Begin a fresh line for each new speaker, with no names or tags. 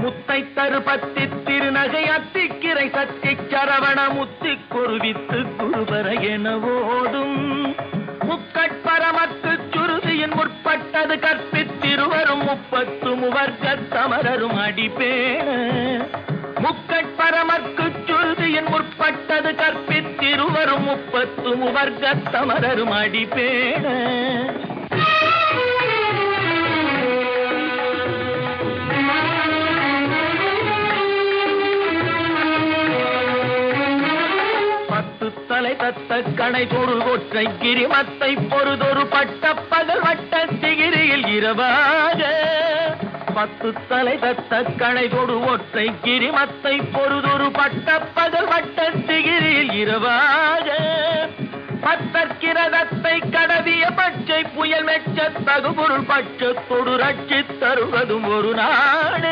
முத்தை தருபத்தி திருநகை அத்திக்கிரை சத்தி சரவண முத்தி குருவித்து குருபர என ஓடும் முக்கட்பரமக்கு சுருதியின் முற்பட்டது கற்பித்திருவரும் 30 முவர்க்க சமரரும் அடிப்பேன முக்கட்பரமக்கு சுருதியின் முற்பட்டது கற்பித்திருவரும் 30 முவர்க்க சமரரும் அடிப்பேன தலை தத்த கணை தொடு ஒற்றை கிரிமத்தை பொறுதொரு பட்ட பகல் வட்ட திகிரியில் இரவாக 10 தலை தத்த கணை தொடு ஒற்றை கிரிமத்தை பொறுதொரு பட்ட பகல் வட்ட திகிரியில் இரவாக பத்தற்கிரதத்தை கடவிய பச்சை புயல் மெச்ச தகுபொருள் பட்சத்தொடு ரட்சி தருவதும் ஒரு நாடு.